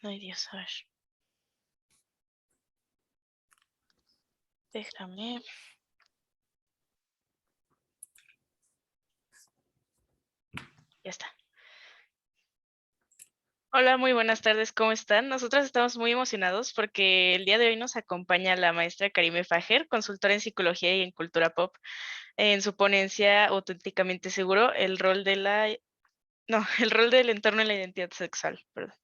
Ay, Dios, a ver. Déjame. Ya está. Hola, muy buenas tardes, ¿cómo están? Nosotros estamos muy emocionados porque el día de hoy nos acompaña la maestra Karime Fajer, consultora en psicología y en cultura pop, en su ponencia Auténticamente Seguro, el rol de la no, el rol del entorno en la identidad sexual, perdón.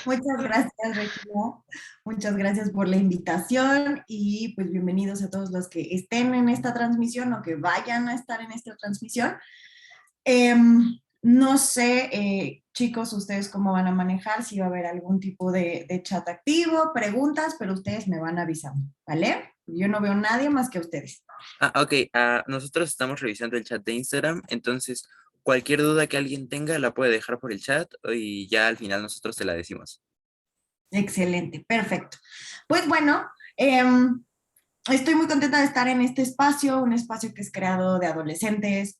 Muchas gracias, Regina. Muchas gracias por la invitación y pues bienvenidos a todos los que estén en esta transmisión o que vayan a estar en esta transmisión. No sé, chicos, ustedes cómo van a manejar, si va a haber algún tipo de chat activo, preguntas, pero ustedes me van avisando, ¿vale? Yo no veo a nadie más que a ustedes. Ok. Nosotros estamos revisando el chat de Instagram, entonces cualquier duda que alguien tenga la puede dejar por el chat y ya al final nosotros te la decimos. Excelente, perfecto. Pues bueno, estoy muy contenta de estar en este espacio, un espacio que es creado de adolescentes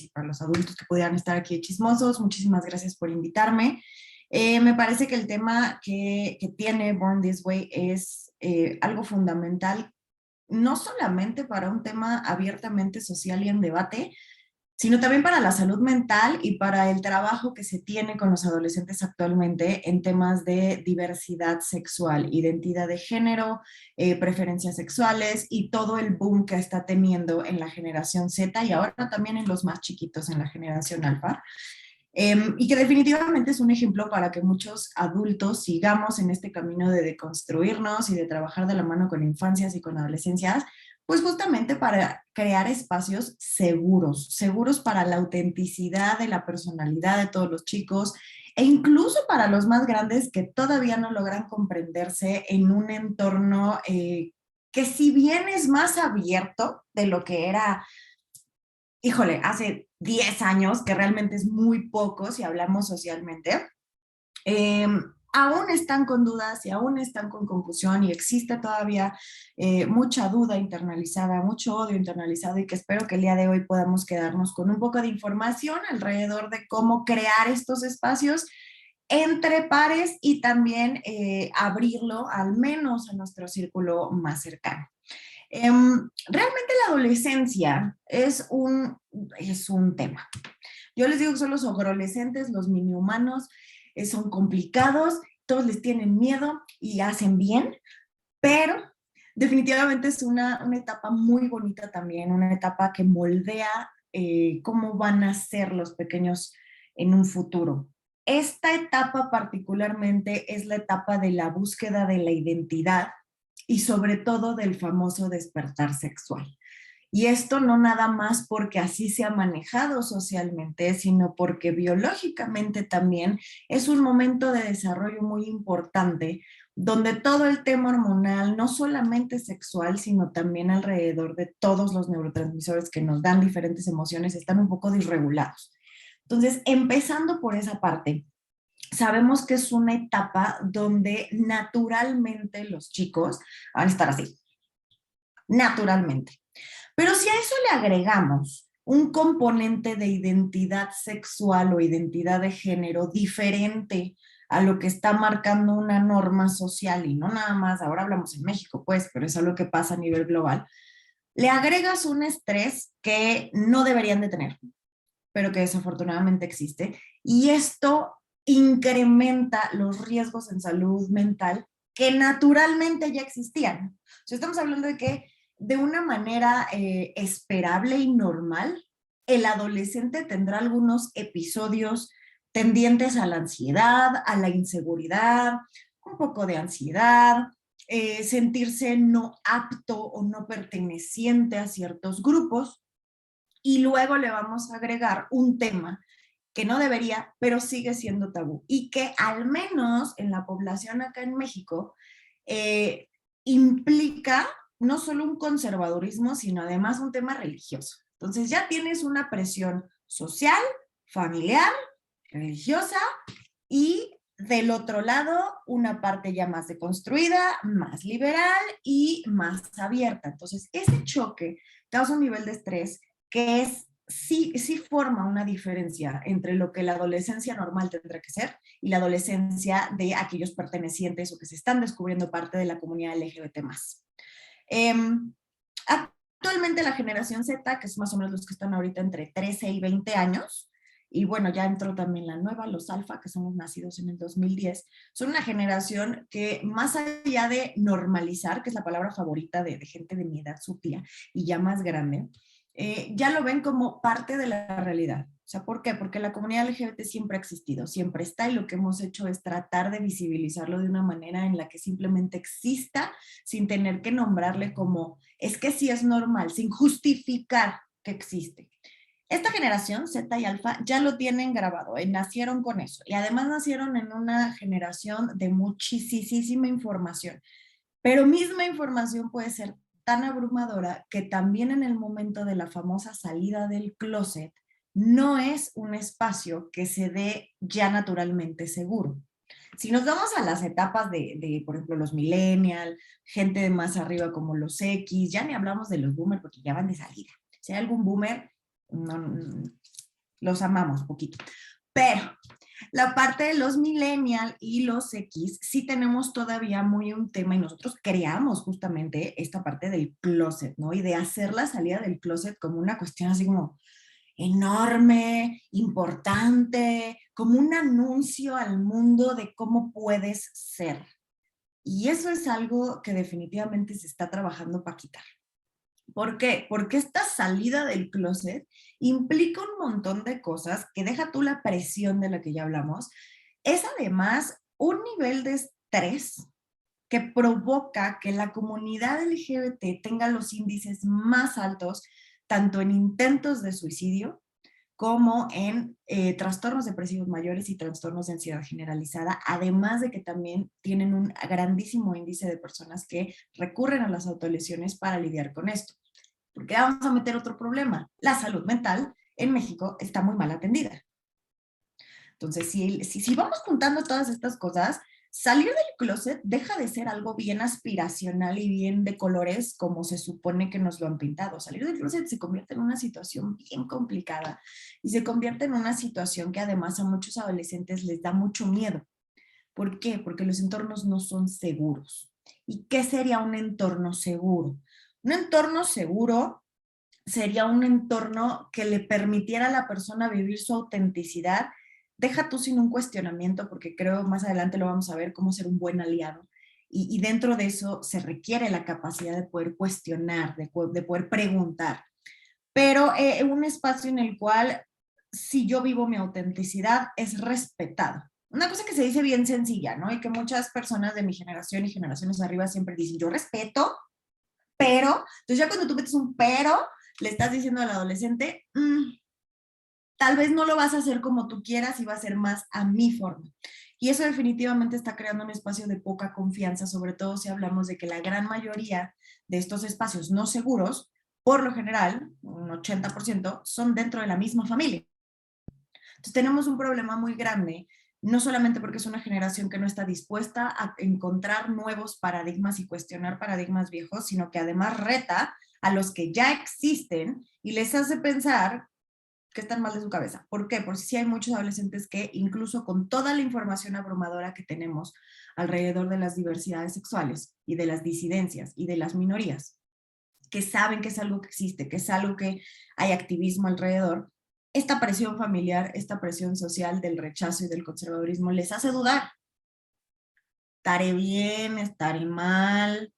y para los adultos que pudieran estar aquí chismosos. Muchísimas gracias por invitarme. Me parece que el tema que tiene Born This Way es algo fundamental, no solamente para un tema abiertamente social y en debate, sino también para la salud mental y para el trabajo que se tiene con los adolescentes actualmente en temas de diversidad sexual, identidad de género, preferencias sexuales y todo el boom que está teniendo en la generación Z y ahora también en los más chiquitos, en la generación alfa. Y que definitivamente es un ejemplo para que muchos adultos sigamos en este camino de deconstruirnos y de trabajar de la mano con infancias y con adolescencias, pues justamente para crear espacios seguros, seguros para la autenticidad de la personalidad de todos los chicos e incluso para los más grandes que todavía no logran comprenderse en un entorno que si bien es más abierto de lo que era, híjole, hace 10 años, que realmente es muy poco si hablamos socialmente, eh, aún están con dudas y aún están con confusión y existe todavía mucha duda internalizada, mucho odio internalizado y que espero que el día de hoy podamos quedarnos con un poco de información alrededor de cómo crear estos espacios entre pares y también abrirlo al menos a nuestro círculo más cercano. Realmente la adolescencia es un tema. Yo les digo que son los adolescentes, los mini humanos, son complicados, todos les tienen miedo y hacen bien, pero definitivamente es una etapa muy bonita también, una etapa que moldea cómo van a ser los pequeños en un futuro. Esta etapa particularmente es la etapa de la búsqueda de la identidad y sobre todo del famoso despertar sexual. Y esto no nada más porque así se ha manejado socialmente, sino porque biológicamente también es un momento de desarrollo muy importante, donde todo el tema hormonal, no solamente sexual, sino también alrededor de todos los neurotransmisores que nos dan diferentes emociones, están un poco disregulados. Entonces, empezando por esa parte, sabemos que es una etapa donde naturalmente los chicos van a estar así, naturalmente. Pero si a eso le agregamos un componente de identidad sexual o identidad de género diferente a lo que está marcando una norma social, y no nada más, ahora hablamos en México, pues, pero es algo que pasa a nivel global, le agregas un estrés que no deberían de tener, pero que desafortunadamente existe, y esto incrementa los riesgos en salud mental que naturalmente ya existían. O sea, estamos hablando de que de una manera esperable y normal, el adolescente tendrá algunos episodios tendientes a la ansiedad, a la inseguridad, un poco de ansiedad, sentirse no apto o no perteneciente a ciertos grupos, y luego le vamos a agregar un tema que no debería, pero sigue siendo tabú y que al menos en la población acá en México eh, implica no solo un conservadurismo, sino además un tema religioso. Entonces ya tienes una presión social, familiar, religiosa y del otro lado una parte ya más deconstruida, más liberal y más abierta. Entonces ese choque causa un nivel de estrés que es sí forma una diferencia entre lo que la adolescencia normal tendrá que ser y la adolescencia de aquellos pertenecientes o que se están descubriendo parte de la comunidad LGBT+. Actualmente la generación Z, que es más o menos los que están ahorita entre 13 y 20 años, y bueno, ya entró también la nueva, los alfa, que somos nacidos en el 2010, son una generación que más allá de normalizar, que es la palabra favorita de gente de mi edad, su tía, y ya más grande, ya lo ven como parte de la realidad. O sea, ¿por qué? Porque la comunidad LGBT siempre ha existido, siempre está, y lo que hemos hecho es tratar de visibilizarlo de una manera en la que simplemente exista, sin tener que nombrarle como, es que sí es normal, sin justificar que existe. Esta generación, Z y Alfa, ya lo tienen grabado, nacieron con eso, y además nacieron en una generación de muchísima información, pero misma información puede ser tan abrumadora que también en el momento de la famosa salida del closet, no es un espacio que se dé ya naturalmente seguro. Si nos vamos a las etapas por ejemplo, los millennials, gente de más arriba como los X, ya ni hablamos de los boomers porque ya van de salida. Si hay algún boomer, los amamos poquito. Pero la parte de los millennials y los X, sí tenemos todavía muy un tema y nosotros creamos justamente esta parte del closet, ¿no? Y de hacer la salida del closet como una cuestión así como enorme, importante, como un anuncio al mundo de cómo puedes ser. Y eso es algo que definitivamente se está trabajando para quitar. ¿Por qué? Porque esta salida del closet implica un montón de cosas que deja tú la presión de la que ya hablamos. Es además un nivel de estrés que provoca que la comunidad LGBT tenga los índices más altos, tanto en intentos de suicidio como en trastornos depresivos mayores y trastornos de ansiedad generalizada, además de que también tienen un grandísimo índice de personas que recurren a las autolesiones para lidiar con esto. Porque vamos a meter otro problema. La salud mental en México está muy mal atendida. Entonces, si vamos juntando todas estas cosas, salir del closet deja de ser algo bien aspiracional y bien de colores como se supone que nos lo han pintado. Salir del closet se convierte en una situación bien complicada y se convierte en una situación que además a muchos adolescentes les da mucho miedo. ¿Por qué? Porque los entornos no son seguros. ¿Y qué sería un entorno seguro? Un entorno seguro sería un entorno que le permitiera a la persona vivir su autenticidad. Deja tú sin un cuestionamiento, porque creo más adelante lo vamos a ver cómo ser un buen aliado. Y dentro de eso se requiere la capacidad de poder cuestionar, de poder preguntar. Pero un espacio en el cual, si yo vivo mi autenticidad, es respetado. Una cosa que se dice bien sencilla, ¿no? Y que muchas personas de mi generación y generaciones arriba siempre dicen, yo respeto, pero, entonces ya cuando tú metes un pero, le estás diciendo al adolescente, tal vez no lo vas a hacer como tú quieras y va a ser más a mi forma. Y eso definitivamente está creando un espacio de poca confianza, sobre todo si hablamos de que la gran mayoría de estos espacios no seguros, por lo general, un 80%, son dentro de la misma familia. Entonces tenemos un problema muy grande, no solamente porque es una generación que no está dispuesta a encontrar nuevos paradigmas y cuestionar paradigmas viejos, sino que además reta a los que ya existen y les hace pensar que están mal de su cabeza. ¿Por qué? Porque sí hay muchos adolescentes que incluso con toda la información abrumadora que tenemos alrededor de las diversidades sexuales y de las disidencias y de las minorías, que saben que es algo que existe, que es algo que hay activismo alrededor, esta presión familiar, esta presión social del rechazo y del conservadurismo les hace dudar. ¿Estaré bien? ¿Estaré mal?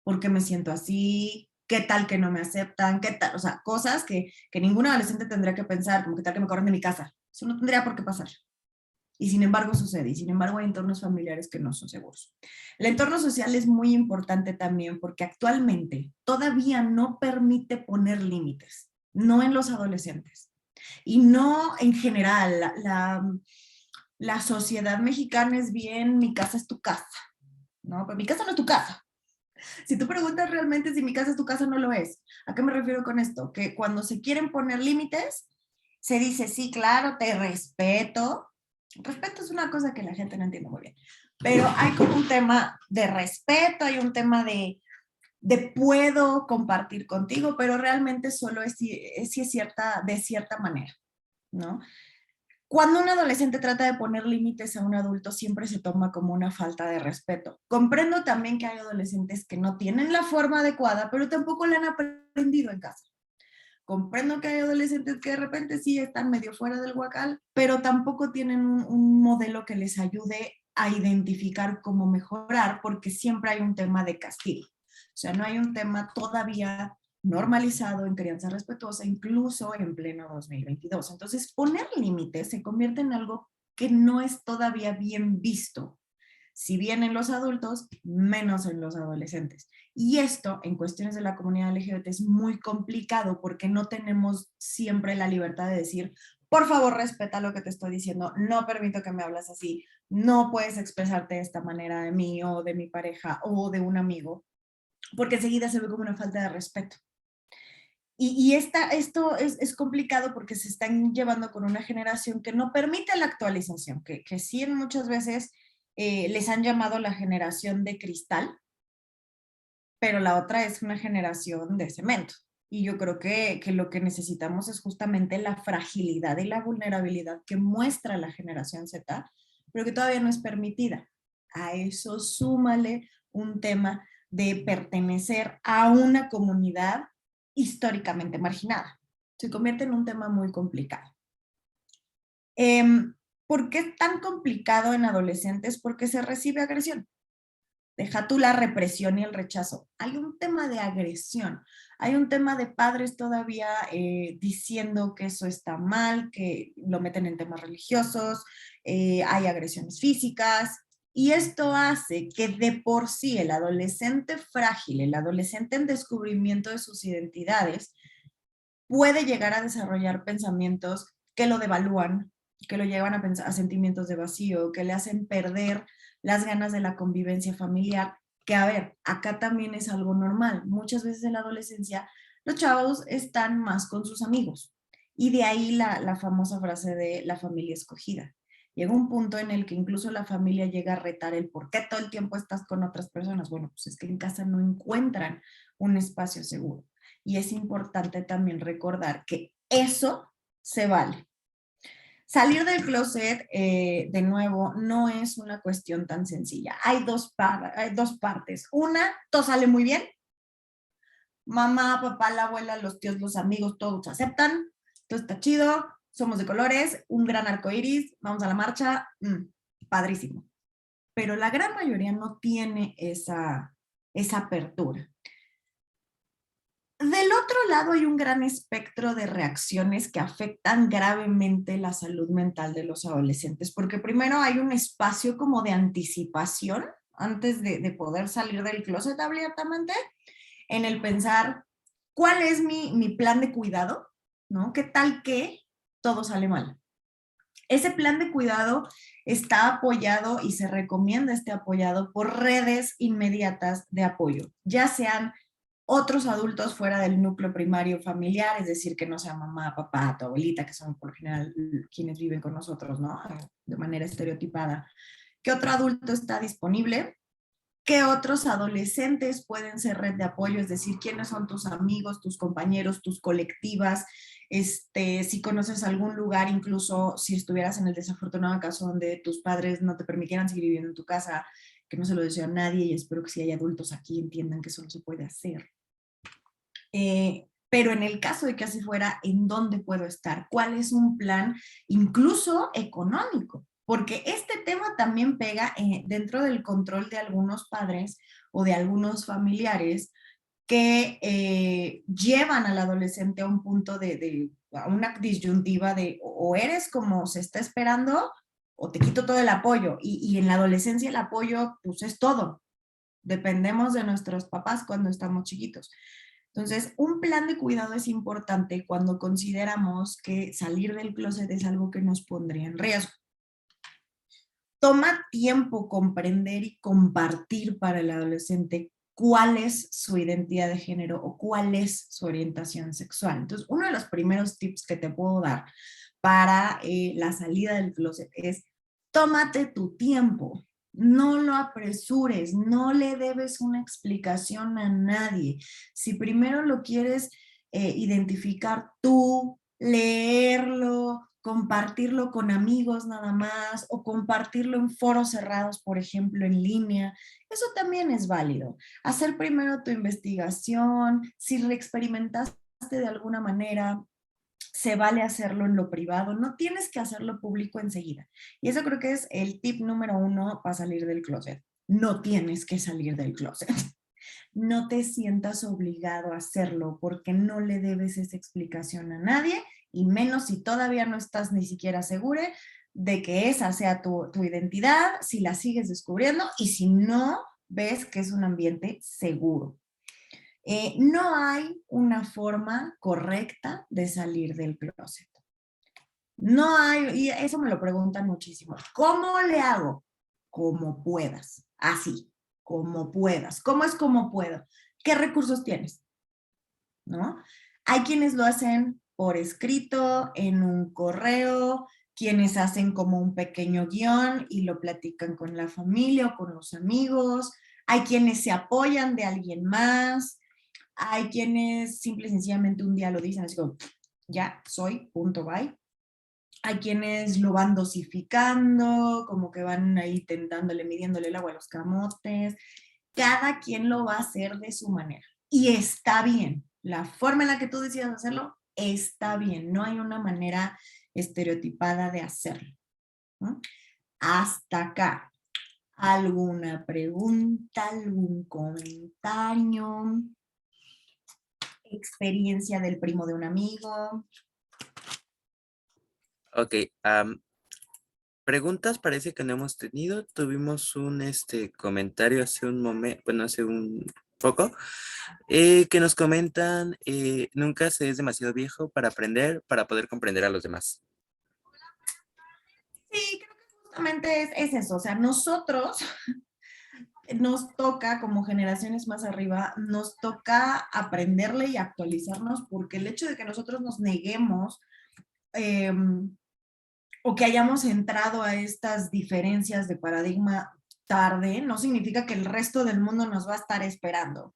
¿Por qué me siento así? ¿Qué tal que no me aceptan? ¿Qué tal? O sea, cosas que ningún adolescente tendría que pensar, como qué tal que me corren de mi casa. Eso no tendría por qué pasar. Y sin embargo sucede, y sin embargo hay entornos familiares que no son seguros. El entorno social es muy importante también porque actualmente todavía no permite poner límites, no en los adolescentes. Y no en general, la sociedad mexicana es bien, mi casa es tu casa, ¿no? Pero mi casa no es tu casa. Si tú preguntas realmente si mi casa es tu casa, no lo es. ¿A qué me refiero con esto? Que cuando se quieren poner límites, se dice, sí, claro, te respeto. Respeto es una cosa que la gente no entiende muy bien. Pero hay como un tema de respeto, hay un tema de de puedo compartir contigo, pero realmente solo es cierta, de cierta manera, ¿no? Cuando un adolescente trata de poner límites a un adulto, siempre se toma como una falta de respeto. Comprendo también que hay adolescentes que no tienen la forma adecuada, pero tampoco la han aprendido en casa. Comprendo que hay adolescentes que de repente sí están medio fuera del huacal, pero tampoco tienen un modelo que les ayude a identificar cómo mejorar, porque siempre hay un tema de castigo. O sea, no hay un tema todavía normalizado en crianza respetuosa, incluso en pleno 2022. Entonces, poner límites se convierte en algo que no es todavía bien visto. Si bien en los adultos, menos en los adolescentes. Y esto, en cuestiones de la comunidad LGBT, es muy complicado porque no tenemos siempre la libertad de decir, por favor, respeta lo que te estoy diciendo, no permito que me hables así, no puedes expresarte de esta manera de mí o de mi pareja o de un amigo, porque enseguida se ve como una falta de respeto. Y esto es complicado porque se están llevando con una generación que no permite la actualización, que sí muchas veces les han llamado la generación de cristal, pero la otra es una generación de cemento. Y yo creo que lo que necesitamos es justamente la fragilidad y la vulnerabilidad que muestra la generación Z, pero que todavía no es permitida. A eso súmale un tema de pertenecer a una comunidad históricamente marginada. Se convierte en un tema muy complicado. ¿Por qué es tan complicado en adolescentes? Porque se recibe agresión. Deja tú la represión y el rechazo. Hay un tema de agresión. Hay un tema de padres todavía diciendo que eso está mal, que lo meten en temas religiosos, hay agresiones físicas. Y esto hace que de por sí el adolescente frágil, el adolescente en descubrimiento de sus identidades, puede llegar a desarrollar pensamientos que lo devalúan, que lo llevan a sentimientos de vacío, que le hacen perder las ganas de la convivencia familiar, que a ver, acá también es algo normal. Muchas veces en la adolescencia los chavos están más con sus amigos y de ahí la famosa frase de la familia escogida. Llega un punto en el que incluso la familia llega a retar el por qué todo el tiempo estás con otras personas. Bueno, pues es que en casa no encuentran un espacio seguro. Y es importante también recordar que eso se vale. Salir del closet, de nuevo, no es una cuestión tan sencilla. Hay dos partes. Una, todo sale muy bien. Mamá, papá, la abuela, los tíos, los amigos, todos aceptan. Todo está chido, somos de colores, un gran arco iris, vamos a la marcha, padrísimo. Pero la gran mayoría no tiene esa apertura. Del otro lado hay un gran espectro de reacciones que afectan gravemente la salud mental de los adolescentes, porque primero hay un espacio como de anticipación antes de poder salir del closet abiertamente, en el pensar, ¿cuál es mi plan de cuidado? ¿No? ¿Qué tal que todo sale mal? Ese plan de cuidado está apoyado y se recomienda esté apoyado por redes inmediatas de apoyo, ya sean otros adultos fuera del núcleo primario familiar, es decir, que no sea mamá, papá, tu abuelita, que son por lo general quienes viven con nosotros, ¿no? De manera estereotipada. ¿Qué otro adulto está disponible? ¿Qué otros adolescentes pueden ser red de apoyo? Es decir, ¿quiénes son tus amigos, tus compañeros, tus colectivas? Si conoces algún lugar, incluso si estuvieras en el desafortunado caso donde tus padres no te permitieran seguir viviendo en tu casa, que no se lo deseo a nadie y espero que si hay adultos aquí entiendan que eso no se puede hacer. Pero en el caso de que así fuera, ¿en dónde puedo estar? ¿Cuál es un plan incluso económico? Porque este tema también pega dentro del control de algunos padres o de algunos familiares que llevan al adolescente a un punto a una disyuntiva de o eres como se está esperando o te quito todo el apoyo. Y en la adolescencia el apoyo pues es todo. Dependemos de nuestros papás cuando estamos chiquitos. Entonces, un plan de cuidado es importante cuando consideramos que salir del closet es algo que nos pondría en riesgo. Toma tiempo comprender y compartir para el adolescente cuál es su identidad de género o cuál es su orientación sexual. Entonces, uno de los primeros tips que te puedo dar para la salida del closet es tómate tu tiempo. No lo apresures, no le debes una explicación a nadie. Si primero lo quieres identificar tú, leerlo, compartirlo con amigos nada más o compartirlo en foros cerrados, por ejemplo, en línea, eso también es válido. Hacer primero tu investigación, si reexperimentaste de alguna manera, se vale hacerlo en lo privado, no tienes que hacerlo público enseguida. Y eso creo que es el tip número 1 para salir del closet. No tienes que salir del closet. No te sientas obligado a hacerlo porque no le debes esa explicación a nadie y menos si todavía no estás ni siquiera segura de que esa sea tu identidad, si la sigues descubriendo y si no ves que es un ambiente seguro. No hay una forma correcta de salir del closet. No hay, y eso me lo preguntan muchísimo. ¿Cómo le hago? Como puedas, así, como puedas. ¿Cómo es como puedo? ¿Qué recursos tienes? ¿No? Hay quienes lo hacen por escrito, en un correo, quienes hacen como un pequeño guión y lo platican con la familia o con los amigos. Hay quienes se apoyan de alguien más. Hay quienes simple y sencillamente un día lo dicen así como, ya soy, punto, bye. Hay quienes lo van dosificando, como que van ahí tentándole, midiéndole el agua a los camotes. Cada quien lo va a hacer de su manera. Y está bien. La forma en la que tú decidas hacerlo está bien. No hay una manera estereotipada de hacerlo, ¿no? Hasta acá. ¿Alguna pregunta, algún comentario? ¿Experiencia del primo de un amigo? Ok, preguntas parece que no hemos tenido. Tuvimos un comentario hace un momento, bueno, hace un poco, que nos comentan, nunca se es demasiado viejo para aprender, para poder comprender a los demás. Sí, creo que justamente es eso. O sea, nosotros nos toca, como generaciones más arriba, nos toca aprenderle y actualizarnos porque el hecho de que nosotros nos neguemos eh, o que hayamos entrado a estas diferencias de paradigma tarde, no significa que el resto del mundo nos va a estar esperando. O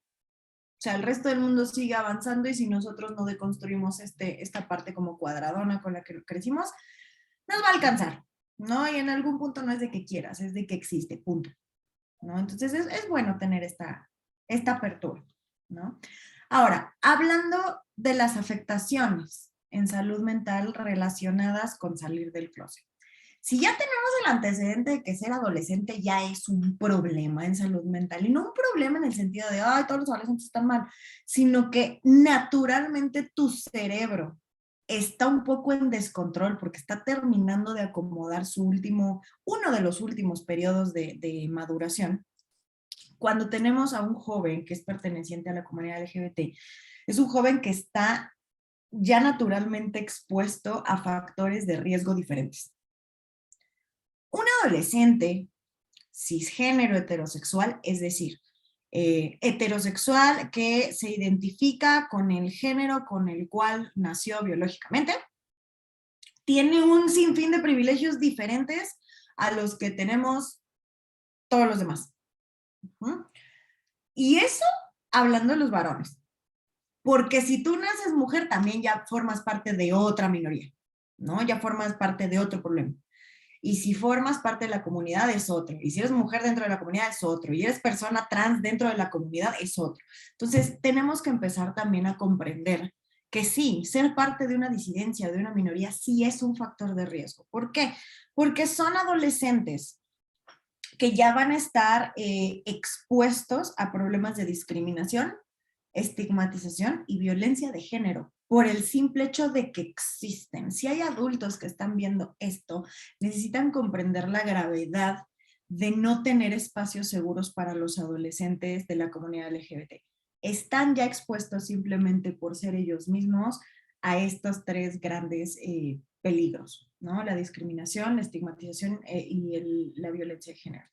sea, el resto del mundo sigue avanzando y si nosotros no deconstruimos esta parte como cuadradona con la que crecimos, nos va a alcanzar, ¿no? Y en algún punto no es de que quieras, es de que existe, punto, ¿no? Entonces es bueno tener esta apertura, ¿no? Ahora, hablando de las afectaciones en salud mental relacionadas con salir del closet. Si ya tenemos el antecedente de que ser adolescente ya es un problema en salud mental, y no un problema en el sentido de, ay, todos los adolescentes están mal, sino que naturalmente tu cerebro está un poco en descontrol porque está terminando de acomodar uno de los últimos periodos de maduración. Cuando tenemos a un joven que es perteneciente a la comunidad LGBT, es un joven que está ya naturalmente expuesto a factores de riesgo diferentes. Un adolescente cisgénero heterosexual, es decir, heterosexual que se identifica con el género con el cual nació biológicamente, tiene un sinfín de privilegios diferentes a los que tenemos todos los demás. Y eso hablando de los varones. Porque si tú naces mujer, también ya formas parte de otra minoría, ¿no? Ya formas parte de otro problema. Y si formas parte de la comunidad es otro. Y si eres mujer dentro de la comunidad es otro. Y eres persona trans dentro de la comunidad es otro. Entonces, tenemos que empezar también a comprender que sí, ser parte de una disidencia, de una minoría, sí es un factor de riesgo. ¿Por qué? Porque son adolescentes que ya van a estar expuestos a problemas de discriminación, estigmatización y violencia de género por el simple hecho de que existen. Si hay adultos que están viendo esto, necesitan comprender la gravedad de no tener espacios seguros para los adolescentes de la comunidad LGBT. Están ya expuestos simplemente por ser ellos mismos a estos tres grandes peligros, ¿no? La discriminación, la estigmatización y la violencia de género.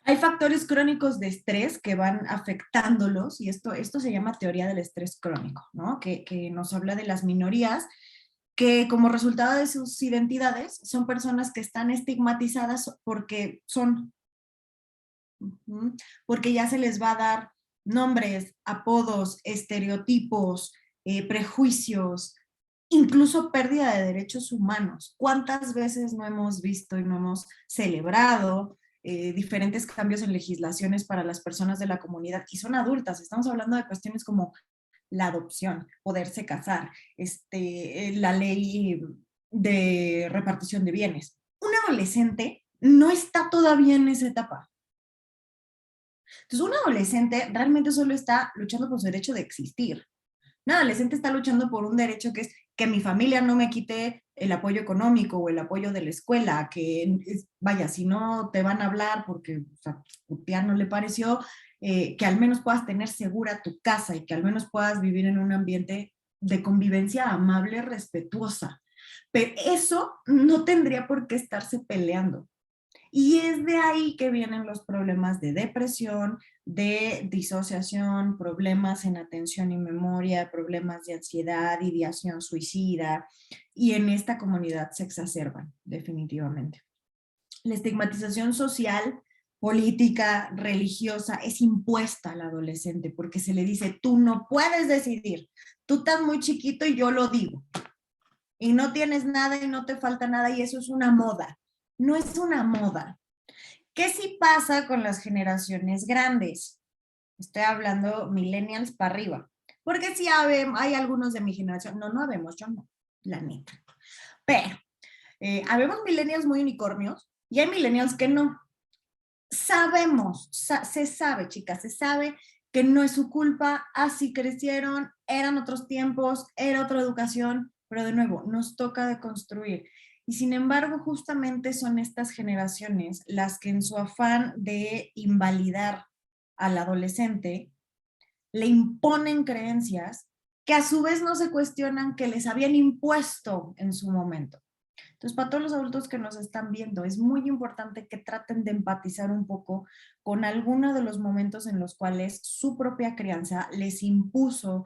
Hay factores crónicos de estrés que van afectándolos y esto se llama teoría del estrés crónico, ¿no? Que nos habla de las minorías que como resultado de sus identidades son personas que están estigmatizadas porque son, porque ya se les va a dar nombres, apodos, estereotipos, prejuicios, incluso pérdida de derechos humanos. ¿Cuántas veces no hemos visto y no hemos celebrado diferentes cambios en legislaciones para las personas de la comunidad? Y son adultas, estamos hablando de cuestiones como la adopción, poderse casar, la ley de repartición de bienes. Un adolescente no está todavía en esa etapa. Entonces, un adolescente realmente solo está luchando por su derecho de existir. Un adolescente está luchando por un derecho que es que mi familia no me quite el apoyo económico o el apoyo de la escuela, que vaya, si no te van a hablar porque o sea, tu tía no le pareció, que al menos puedas tener segura tu casa y que al menos puedas vivir en un ambiente de convivencia amable, respetuosa. Pero eso no tendría por qué estarse peleando. Y es de ahí que vienen los problemas de depresión, de disociación, problemas en atención y memoria, problemas de ansiedad, ideación suicida, y en esta comunidad se exacerban definitivamente. La estigmatización social, política, religiosa es impuesta al adolescente porque se le dice, tú no puedes decidir, tú estás muy chiquito y yo lo digo, y no tienes nada y no te falta nada y eso es una moda. No es una moda. ¿Qué sí pasa con las generaciones grandes? Estoy hablando millennials para arriba. Porque sí hay algunos de mi generación, no habemos, yo no, la neta. Pero habemos millennials muy unicornios y hay millennials que no. Sabemos, se sabe, chicas, se sabe que no es su culpa, así crecieron, eran otros tiempos, era otra educación, pero de nuevo, nos toca deconstruir. Y sin embargo, justamente son estas generaciones las que en su afán de invalidar al adolescente, le imponen creencias que a su vez no se cuestionan que les habían impuesto en su momento. Entonces, para todos los adultos que nos están viendo, es muy importante que traten de empatizar un poco con alguno de los momentos en los cuales su propia crianza les impuso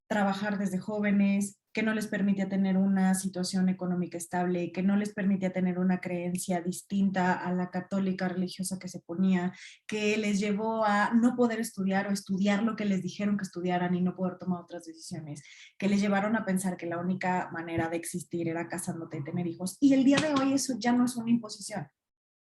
trabajar desde jóvenes, que no les permitía tener una situación económica estable, que no les permitía tener una creencia distinta a la católica religiosa que se ponía, que les llevó a no poder estudiar o estudiar lo que les dijeron que estudiaran y no poder tomar otras decisiones, que les llevaron a pensar que la única manera de existir era casándote y tener hijos. Y el día de hoy eso ya no es una imposición.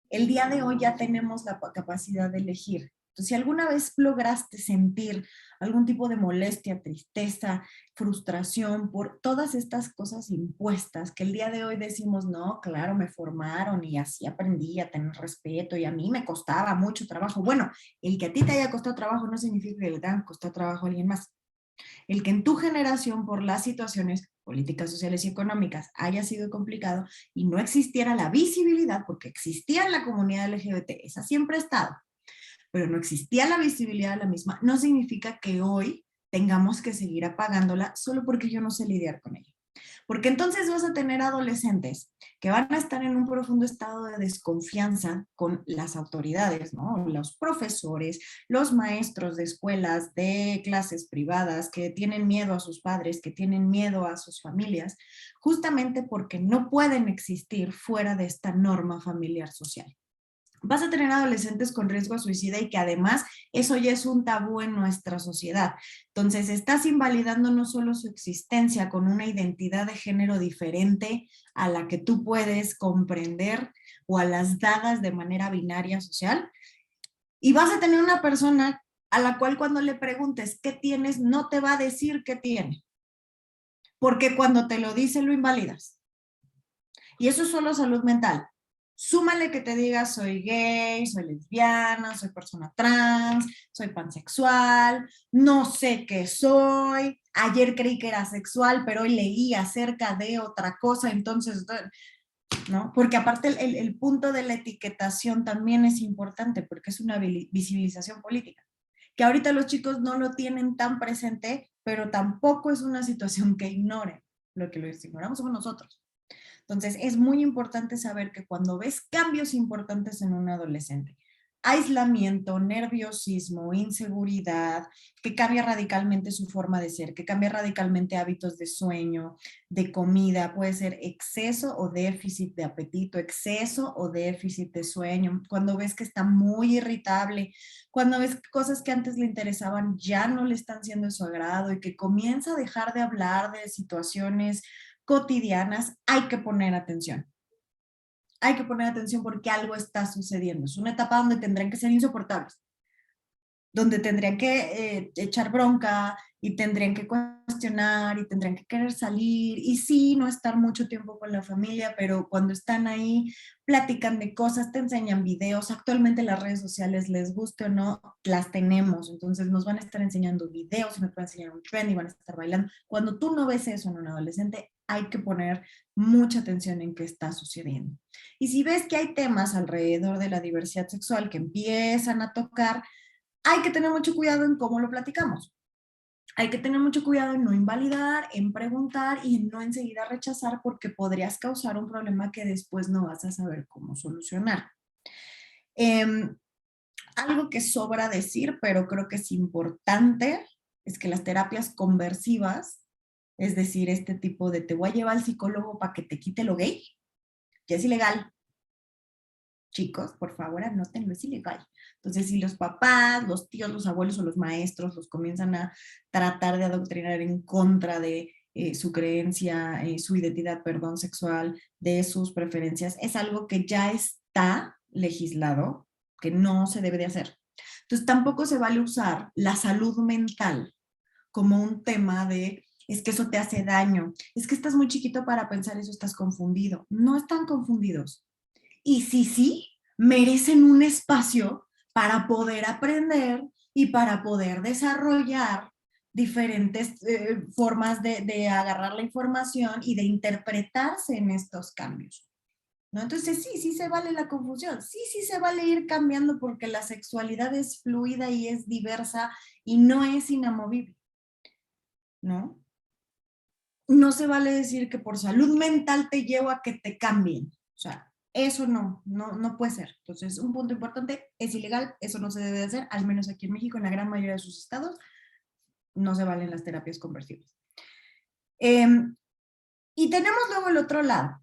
El día de hoy ya tenemos la capacidad de elegir. Entonces, si alguna vez lograste sentir algún tipo de molestia, tristeza, frustración por todas estas cosas impuestas, que el día de hoy decimos, no, claro, me formaron y así aprendí a tener respeto y a mí me costaba mucho trabajo. Bueno, el que a ti te haya costado trabajo no significa que le tenga costado trabajo a alguien más. El que en tu generación, por las situaciones políticas, sociales y económicas, haya sido complicado y no existiera la visibilidad, porque existía en la comunidad LGBT, esa siempre ha estado, pero no existía la visibilidad de la misma, no significa que hoy tengamos que seguir apagándola solo porque yo no sé lidiar con ella. Porque entonces vas a tener adolescentes que van a estar en un profundo estado de desconfianza con las autoridades, ¿no? Los profesores, los maestros de escuelas, de clases privadas, que tienen miedo a sus padres, que tienen miedo a sus familias, justamente porque no pueden existir fuera de esta norma familiar social. Vas a tener adolescentes con riesgo a suicida y que además eso ya es un tabú en nuestra sociedad. Entonces estás invalidando no solo su existencia con una identidad de género diferente a la que tú puedes comprender o a las dadas de manera binaria social, y vas a tener una persona a la cual cuando le preguntes qué tienes, no te va a decir qué tiene, porque cuando te lo dice lo invalidas. Y eso es solo salud mental. Súmale que te diga soy gay, soy lesbiana, soy persona trans, soy pansexual, no sé qué soy, ayer creí que era sexual, pero hoy leí acerca de otra cosa, entonces, ¿no? Porque aparte el punto de la etiquetación también es importante porque es una visibilización política, que ahorita los chicos no lo tienen tan presente, pero tampoco es una situación que ignoren, lo que lo ignoramos somos nosotros. Entonces, es muy importante saber que cuando ves cambios importantes en un adolescente, aislamiento, nerviosismo, inseguridad, que cambia radicalmente su forma de ser, que cambia radicalmente hábitos de sueño, de comida, puede ser exceso o déficit de apetito, exceso o déficit de sueño, cuando ves que está muy irritable, cuando ves que cosas que antes le interesaban ya no le están siendo de su agrado y que comienza a dejar de hablar de situaciones cotidianas, hay que poner atención. Hay que poner atención porque algo está sucediendo. Es una etapa donde tendrán que ser insoportables, donde tendrían que echar bronca y tendrían que cuestionar y tendrían que querer salir y sí, no estar mucho tiempo con la familia, pero cuando están ahí, platican de cosas, te enseñan videos. Actualmente las redes sociales, les guste o no, las tenemos. Entonces nos van a estar enseñando videos y nos van a enseñar un trend y van a estar bailando. Cuando tú no ves eso en un adolescente, hay que poner mucha atención en qué está sucediendo. Y si ves que hay temas alrededor de la diversidad sexual que empiezan a tocar, hay que tener mucho cuidado en cómo lo platicamos. Hay que tener mucho cuidado en no invalidar, en preguntar y en no enseguida rechazar porque podrías causar un problema que después no vas a saber cómo solucionar. Algo que sobra decir, pero creo que es importante, es que las terapias conversivas, es decir, este tipo de te voy a llevar al psicólogo para que te quite lo gay, ya es ilegal. Chicos, por favor, anótenlo, es ilegal. Entonces, si los papás, los tíos, los abuelos o los maestros los comienzan a tratar de adoctrinar en contra de su creencia, su identidad, perdón, sexual, de sus preferencias, es algo que ya está legislado, que no se debe de hacer. Entonces, tampoco se vale usar la salud mental como un tema de es que eso te hace daño, es que estás muy chiquito para pensar eso, estás confundido. No están confundidos. Y sí, merecen un espacio para poder aprender y para poder desarrollar diferentes formas de agarrar la información y de interpretarse en estos cambios, ¿no? Entonces sí se vale la confusión, sí se vale ir cambiando porque la sexualidad es fluida y es diversa y no es inamovible, ¿no? No se vale decir que por salud mental te llevo a que te cambien. O sea, eso no puede ser. Entonces, un punto importante, es ilegal, eso no se debe de hacer, al menos aquí en México, en la gran mayoría de sus estados, no se valen las terapias conversibles. Y tenemos luego el otro lado,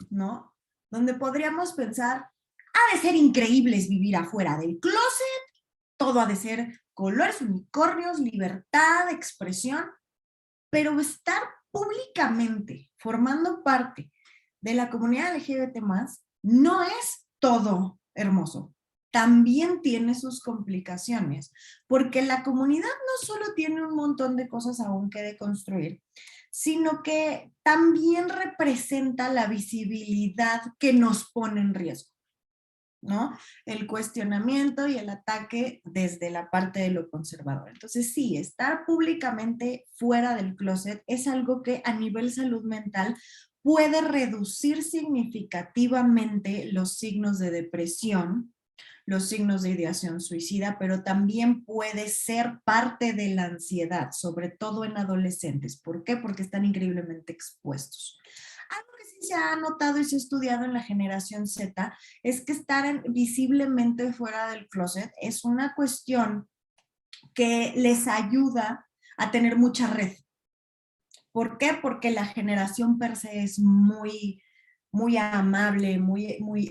¿no? Donde podríamos pensar, ha de ser increíble vivir afuera del closet, todo ha de ser colores, unicornios, libertad, expresión, pero estar públicamente formando parte de la comunidad LGBT+, no es todo hermoso. También tiene sus complicaciones, porque la comunidad no solo tiene un montón de cosas aún que deconstruir, sino que también representa la visibilidad que nos pone en riesgo, ¿no? El cuestionamiento y el ataque desde la parte de lo conservador. Entonces, sí, estar públicamente fuera del closet es algo que a nivel salud mental puede reducir significativamente los signos de depresión, los signos de ideación suicida, pero también puede ser parte de la ansiedad, sobre todo en adolescentes. ¿Por qué? Porque están increíblemente expuestos. Algo que sí se ha notado y se ha estudiado en la generación Z es que estar visiblemente fuera del closet es una cuestión que les ayuda a tener mucha red. ¿Por qué? Porque la generación per se es muy amable,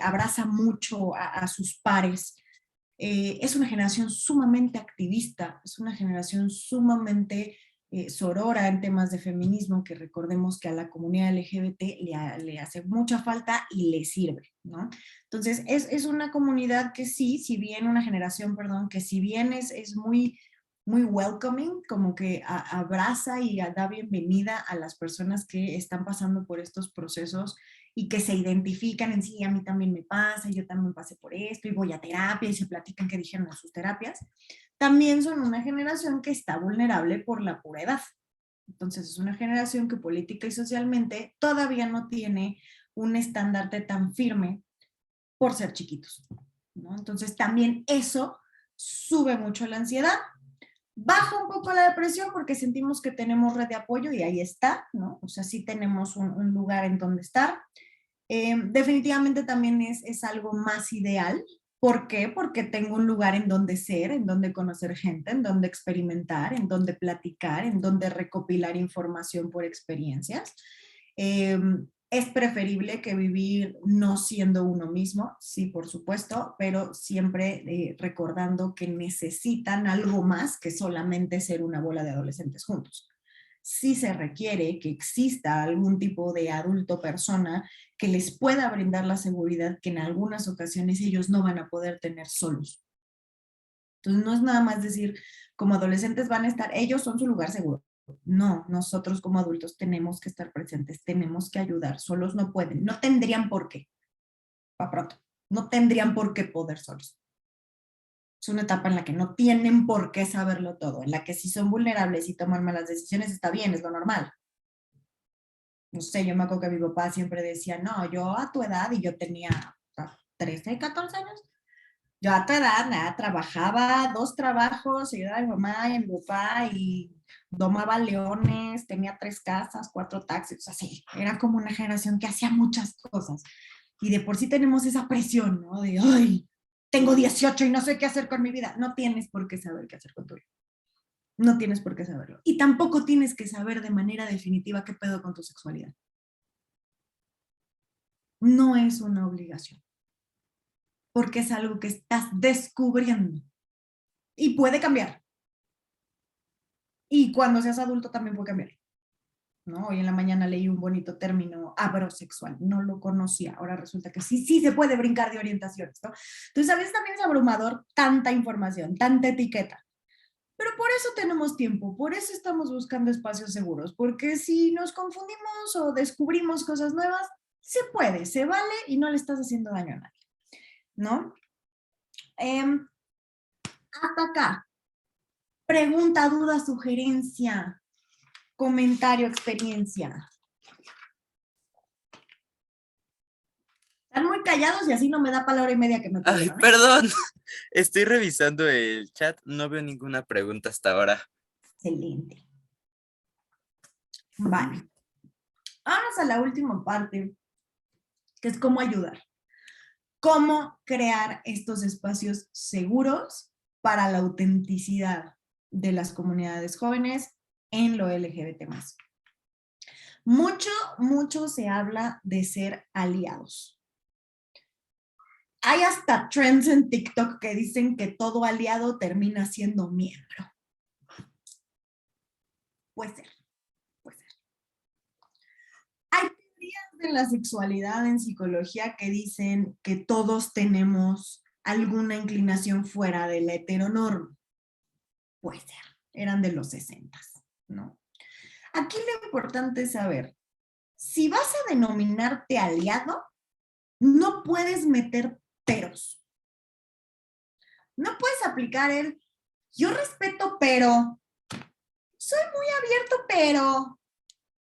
abraza mucho a sus pares. Es una generación sumamente activista, es una generación sumamente sorora en temas de feminismo, que recordemos que a la comunidad LGBT le hace mucha falta y le sirve, ¿no? Entonces, es una comunidad que sí, si bien una generación, perdón, que si bien es muy welcoming, como que abraza y da bienvenida a las personas que están pasando por estos procesos y que se identifican en sí, a mí también me pasa, yo también pasé por esto y voy a terapia y se platican qué dijeron en sus terapias, también son una generación que está vulnerable por la pura edad. Entonces es una generación que política y socialmente todavía no tiene un estandarte tan firme por ser chiquitos, ¿no? Entonces también eso sube mucho la ansiedad, baja un poco la depresión porque sentimos que tenemos red de apoyo y ahí está, ¿no? O sea, sí tenemos un lugar en donde estar. Definitivamente también es algo más ideal, ¿Por qué? Porque tengo un lugar en donde ser, en donde conocer gente, en donde experimentar, en donde platicar, en donde recopilar información por experiencias. Es preferible que vivir no siendo uno mismo, sí, por supuesto, pero siempre recordando que necesitan algo más que solamente ser una bola de adolescentes juntos. Sí se requiere que exista algún tipo de adulto persona que les pueda brindar la seguridad que en algunas ocasiones ellos no van a poder tener solos. Entonces no es nada más decir, como adolescentes van a estar, ellos son su lugar seguro. No, nosotros como adultos tenemos que estar presentes, tenemos que ayudar, solos no pueden, no tendrían por qué, para pronto, no tendrían por qué poder solos. Es una etapa en la que no tienen por qué saberlo todo, en la que si son vulnerables y toman malas decisiones está bien, es lo normal. No sé, yo me acuerdo que mi papá siempre decía, no, yo a tu edad, y yo tenía 13, 14 años, yo a tu edad, nada, trabajaba 2 trabajos, ayudaba a mi mamá y a mi papá y domaba leones, tenía 3 casas, 4 taxis, así. Era como una generación que hacía muchas cosas. Y de por sí tenemos esa presión, ¿no? De, ay, tengo 18 y no sé qué hacer con mi vida. No tienes por qué saber qué hacer con tu vida. No tienes por qué saberlo. Y tampoco tienes que saber de manera definitiva qué pedo con tu sexualidad. No es una obligación, porque es algo que estás descubriendo y puede cambiar. Y cuando seas adulto también puede cambiar, ¿no? Hoy en la mañana leí un bonito término, abrosexual, no lo conocía, ahora resulta que sí, sí se puede brincar de orientaciones, ¿no? Entonces a veces también es abrumador tanta información, tanta etiqueta, pero por eso tenemos tiempo, por eso estamos buscando espacios seguros, porque si nos confundimos o descubrimos cosas nuevas, se puede, se vale y no le estás haciendo daño a nadie, ¿no? Hasta acá. Pregunta, duda, sugerencia, comentario, experiencia. Están muy callados y así no me da palabra y media que me Ay, pidieron, ¿eh? perdón. Estoy revisando el chat. No veo ninguna pregunta hasta ahora. Excelente. Vale. Vamos a la última parte, que es cómo ayudar. Cómo crear estos espacios seguros para la autenticidad de las comunidades jóvenes en lo LGBT+. Mucho se habla de ser aliados. Hay hasta trends en TikTok que dicen que todo aliado termina siendo miembro. Puede ser, puede ser. Hay teorías de la sexualidad en psicología que dicen que todos tenemos alguna inclinación fuera de la heteronorma. Puede ser, eran de los 60, ¿no? Aquí lo importante es saber, si vas a denominarte aliado, no puedes meter peros. No puedes aplicar el, yo respeto, pero, soy muy abierto, pero,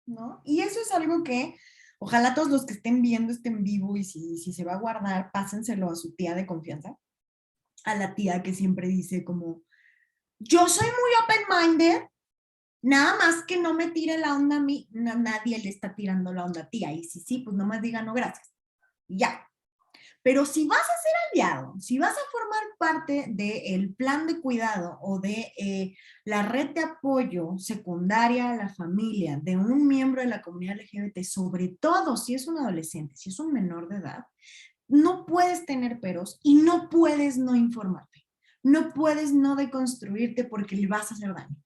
¿no? Y eso es algo que ojalá todos los que estén viendo este en vivo y si se va a guardar, pásenselo a su tía de confianza, a la tía que siempre dice como, yo soy muy open-minded, nada más que no me tire la onda a mí, nadie le está tirando la onda a ti, y sí, pues nomás diga no gracias, ya. Pero si vas a ser aliado, si vas a formar parte del plan de cuidado o de la red de apoyo secundaria a la familia de un miembro de la comunidad LGBT, sobre todo si es un adolescente, si es un menor de edad, no puedes tener peros y no puedes no informarte. No puedes no deconstruirte porque le vas a hacer daño.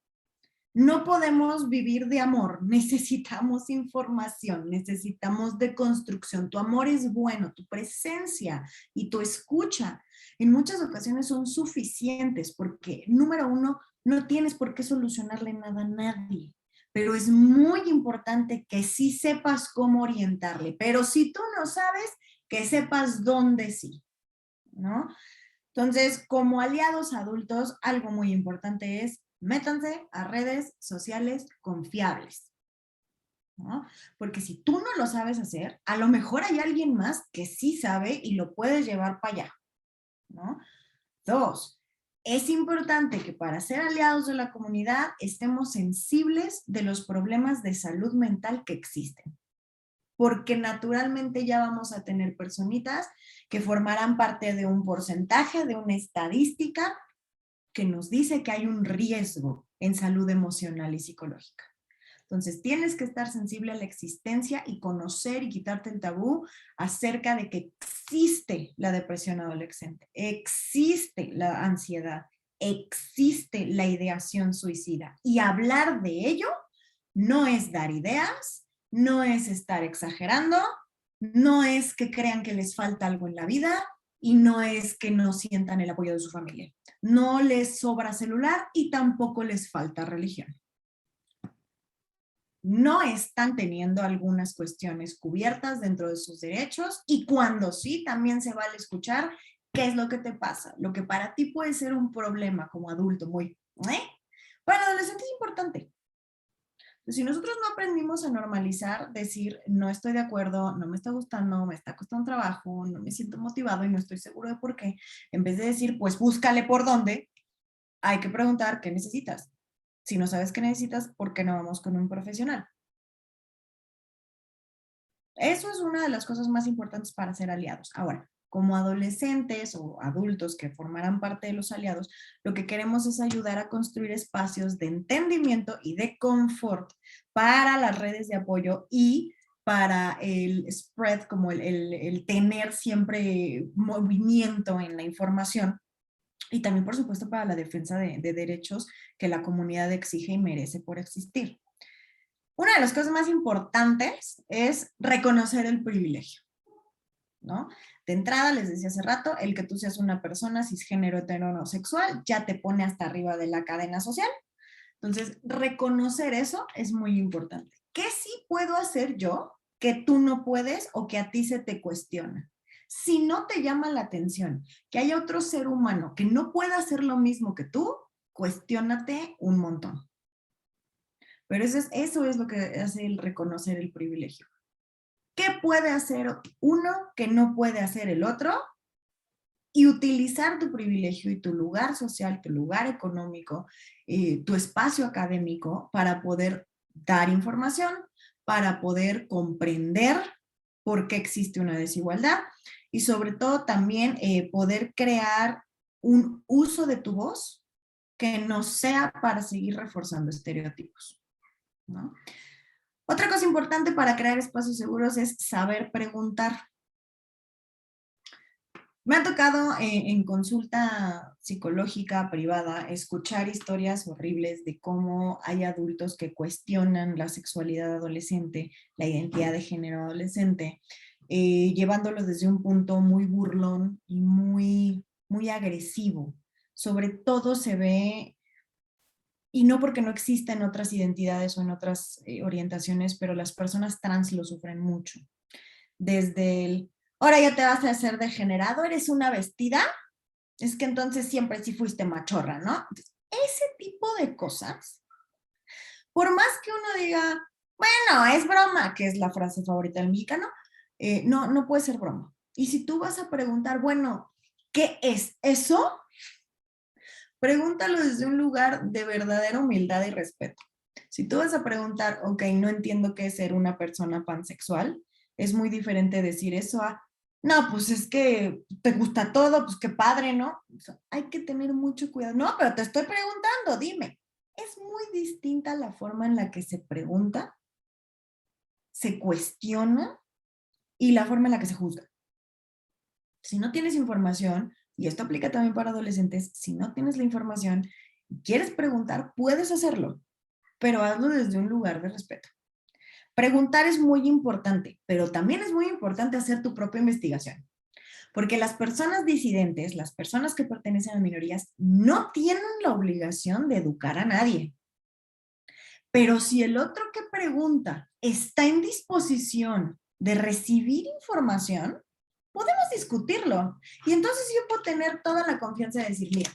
No podemos vivir de amor, necesitamos información, necesitamos deconstrucción. Tu amor es bueno, tu presencia y tu escucha en muchas ocasiones son suficientes porque, número uno, no tienes por qué solucionarle nada a nadie, pero es muy importante que sí sepas cómo orientarle, pero si tú no sabes, que sepas dónde sí, ¿no? Entonces, como aliados adultos, algo muy importante es métanse a redes sociales confiables, ¿no? Porque si tú no lo sabes hacer, a lo mejor hay alguien más que sí sabe y lo puedes llevar para allá, ¿no? 2, es importante que para ser aliados de la comunidad estemos sensibles de los problemas de salud mental que existen. porque naturalmente ya vamos a tener personitas que formarán parte de un porcentaje, de una estadística que nos dice que hay un riesgo en salud emocional y psicológica. Entonces, tienes que estar sensible a la existencia y conocer y quitarte el tabú acerca de que existe la depresión adolescente, existe la ansiedad, existe la ideación suicida. Y hablar de ello no es dar ideas, no es estar exagerando, no es que crean que les falta algo en la vida y no es que no sientan el apoyo de su familia. No les sobra celular y tampoco les falta religión. No están teniendo algunas cuestiones cubiertas dentro de sus derechos y cuando sí, también se vale escuchar qué es lo que te pasa. Lo que para ti puede ser un problema como adulto muy, para el adolescente es importante. Si nosotros no aprendimos a normalizar, decir, no estoy de acuerdo, no me está gustando, me está costando trabajo, no me siento motivado y no estoy seguro de por qué, en vez de decir, pues búscale por dónde, hay que preguntar qué necesitas. Si no sabes qué necesitas, ¿por qué no vamos con un profesional? Eso es una de las cosas más importantes para ser aliados. Ahora, como adolescentes o adultos que formarán parte de los aliados, lo que queremos es ayudar a construir espacios de entendimiento y de confort para las redes de apoyo y para el spread, como el tener siempre movimiento en la información. Y también, por supuesto, para la defensa de derechos que la comunidad exige y merece por existir. Una de las cosas más importantes es reconocer el privilegio, ¿no? De entrada, les decía hace rato, el que tú seas una persona cisgénero heterosexual ya te pone hasta arriba de la cadena social. Entonces, reconocer eso es muy importante. ¿Qué sí puedo hacer yo que tú no puedes o que a ti se te cuestiona? Si no te llama la atención que haya otro ser humano que no pueda hacer lo mismo que tú, cuestiónate un montón. Pero eso es lo que hace el reconocer el privilegio. ¿Qué puede hacer uno que no puede hacer el otro? Y utilizar tu privilegio y tu lugar social, tu lugar económico, tu espacio académico para poder dar información, para poder comprender por qué existe una desigualdad y sobre todo también poder crear un uso de tu voz que no sea para seguir reforzando estereotipos, ¿no? Otra cosa importante para crear espacios seguros es saber preguntar. Me ha tocado en consulta psicológica privada escuchar historias horribles de cómo hay adultos que cuestionan la sexualidad adolescente, la identidad de género adolescente, llevándolo desde un punto muy burlón y muy agresivo. Sobre todo se ve, y no porque no existen otras identidades o en otras orientaciones, pero las personas trans lo sufren mucho. Desde el, ahora ya te vas a hacer degenerado, eres una vestida, es que entonces siempre sí fuiste machorra, ¿no? Ese tipo de cosas, por más que uno diga, bueno, es broma, que es la frase favorita del mexicano, no puede ser broma. Y si tú vas a preguntar, bueno, ¿qué es eso? Pregúntalo desde un lugar de verdadera humildad y respeto. Si tú vas a preguntar, ok, no entiendo qué es ser una persona pansexual, es muy diferente decir eso a, no, pues es que te gusta todo, pues qué padre, ¿no? O sea, hay que tener mucho cuidado. No, pero te estoy preguntando, dime. Es muy distinta la forma en la que se pregunta, se cuestiona y la forma en la que se juzga. Si no tienes información, y esto aplica también para adolescentes, si no tienes la información y quieres preguntar, puedes hacerlo, pero hazlo desde un lugar de respeto. Preguntar es muy importante, pero también es muy importante hacer tu propia investigación. Porque las personas disidentes, las personas que pertenecen a minorías, no tienen la obligación de educar a nadie. Pero si el otro que pregunta está en disposición de recibir información, podemos discutirlo. Y entonces yo puedo tener toda la confianza de decir, mira,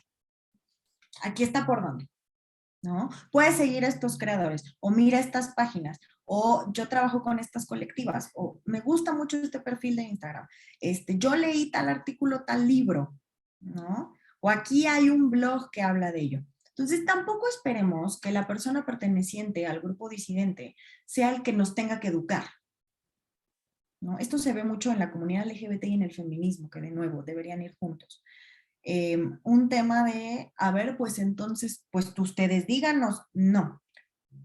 aquí está por dónde, ¿no? Puedes seguir a estos creadores, o mira estas páginas, o yo trabajo con estas colectivas, o me gusta mucho este perfil de Instagram, yo leí tal artículo, tal libro, ¿no? O aquí hay un blog que habla de ello. Entonces, tampoco esperemos que la persona perteneciente al grupo disidente sea el que nos tenga que educar. ¿no? Esto se ve mucho en la comunidad LGBT y en el feminismo, que de nuevo deberían ir juntos. Un tema de, a ver, pues entonces, pues ustedes díganos, no.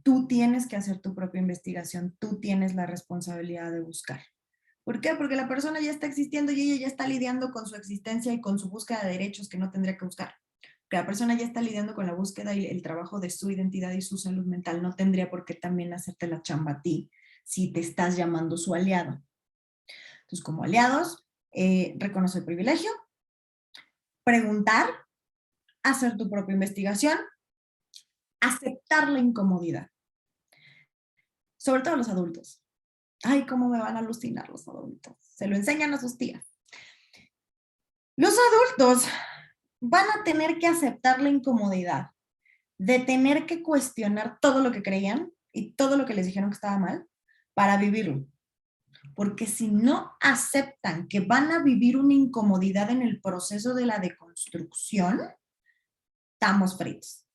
Tú tienes que hacer tu propia investigación, tú tienes la responsabilidad de buscar. ¿Por qué? Porque la persona ya está existiendo y ella ya está lidiando con su existencia y con su búsqueda de derechos que no tendría que buscar. Que la persona ya está lidiando con la búsqueda y el trabajo de su identidad y su salud mental, no tendría por qué también hacerte la chamba a ti si te estás llamando su aliado. Entonces, como aliados, reconoce el privilegio, preguntar, hacer tu propia investigación, aceptar la incomodidad. Sobre todo los adultos. Ay, cómo me van a alucinar los adultos. Se lo enseñan a sus tías. Los adultos van a tener que aceptar la incomodidad de tener que cuestionar todo lo que creían y todo lo que les dijeron que estaba mal para vivirlo. Porque si no aceptan que van a vivir una incomodidad en el proceso de la deconstrucción, estamos fritos.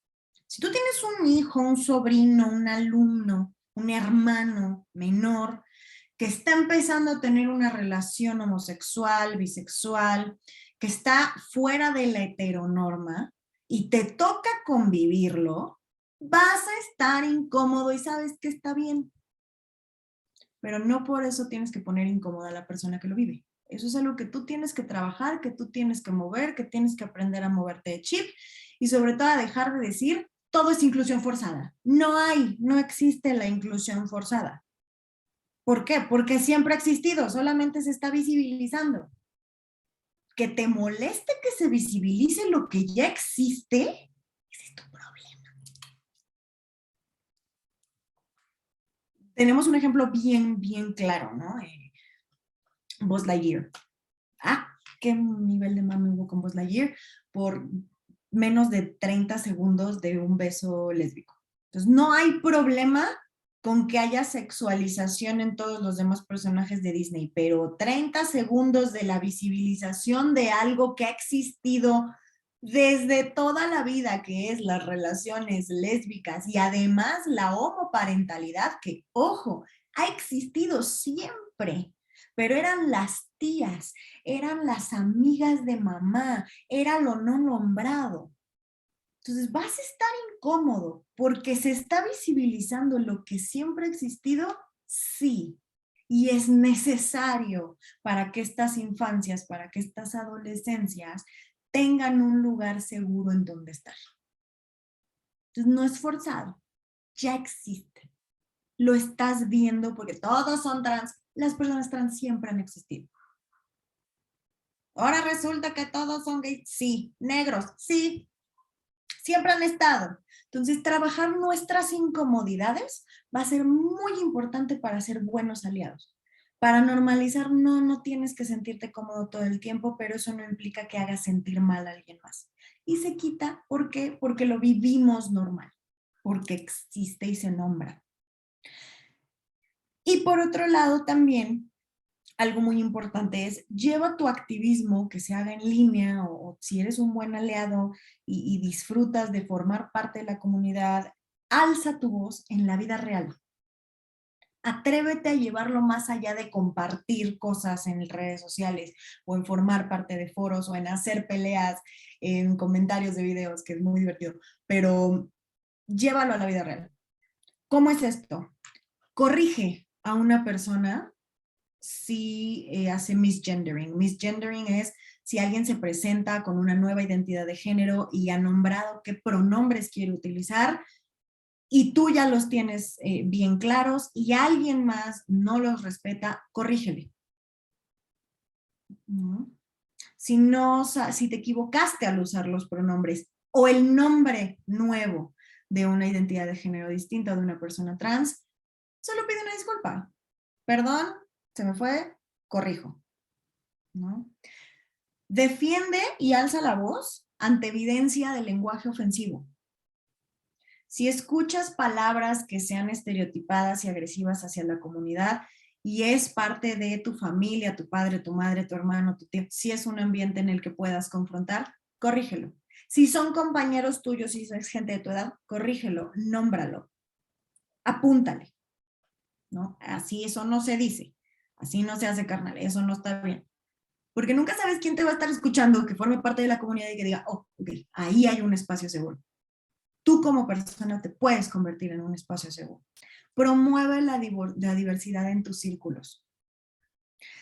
Si tú tienes un hijo, un sobrino, un alumno, un hermano menor que está empezando a tener una relación homosexual, bisexual, que está fuera de la heteronorma y te toca convivirlo, vas a estar incómodo y sabes que está bien. Pero no por eso tienes que poner incómoda a la persona que lo vive. Eso es algo que tú tienes que trabajar, que tú tienes que mover, que tienes que aprender a moverte de chip y sobre todo a dejar de decir todo es inclusión forzada. No existe la inclusión forzada. ¿Por qué? Porque siempre ha existido, solamente se está visibilizando. Que te moleste que se visibilice lo que ya existe, ese es tu problema. Tenemos un ejemplo bien claro, ¿no? Buzz Lightyear. ¿Qué nivel de mame hubo con Buzz Lightyear? Por menos de 30 segundos de un beso lésbico. Entonces, no hay problema con que haya sexualización en todos los demás personajes de Disney, pero 30 segundos de la visibilización de algo que ha existido desde toda la vida, que es las relaciones lésbicas y además la homoparentalidad, que, ojo, ha existido siempre, pero eran las tías, eran las amigas de mamá, era lo no nombrado. Entonces vas a estar incómodo porque se está visibilizando lo que siempre ha existido, sí. Y es necesario para que estas infancias, para que estas adolescencias tengan un lugar seguro en donde estar. Entonces no es forzado, ya existe. Lo estás viendo porque todos son trans. Las personas trans siempre han existido. Ahora resulta que todos son gays. Sí. Negros. Sí. Siempre han estado. Entonces, trabajar nuestras incomodidades va a ser muy importante para ser buenos aliados. Para normalizar, no tienes que sentirte cómodo todo el tiempo, pero eso no implica que hagas sentir mal a alguien más. Y se quita, ¿por qué? Porque lo vivimos normal, porque existe y se nombra. Y por otro lado también, algo muy importante es, lleva tu activismo que se haga en línea o si eres un buen aliado y disfrutas de formar parte de la comunidad, alza tu voz en la vida real. Atrévete a llevarlo más allá de compartir cosas en redes sociales o en formar parte de foros o en hacer peleas en comentarios de videos, que es muy divertido, pero llévalo a la vida real. ¿Cómo es esto? Corrige a una persona si hace misgendering. Misgendering es si alguien se presenta con una nueva identidad de género y ha nombrado qué pronombres quiere utilizar y tú ya los tienes bien claros y alguien más no los respeta, corrígele. ¿No? Si te equivocaste al usar los pronombres o el nombre nuevo de una identidad de género distinta de una persona trans, solo pide una disculpa. Perdón, se me fue, corrijo. ¿No? Defiende y alza la voz ante evidencia de lenguaje ofensivo. Si escuchas palabras que sean estereotipadas y agresivas hacia la comunidad y es parte de tu familia, tu padre, tu madre, tu hermano, tu tío, si es un ambiente en el que puedas confrontar, corrígelo. Si son compañeros tuyos y es gente de tu edad, corrígelo, nómbralo, apúntale. ¿No? Así eso no se dice. Así no se hace, carnal, eso no está bien. Porque nunca sabes quién te va a estar escuchando, que forme parte de la comunidad y que diga, oh, ok, ahí hay un espacio seguro. Tú como persona te puedes convertir en un espacio seguro. Promueve la diversidad en tus círculos.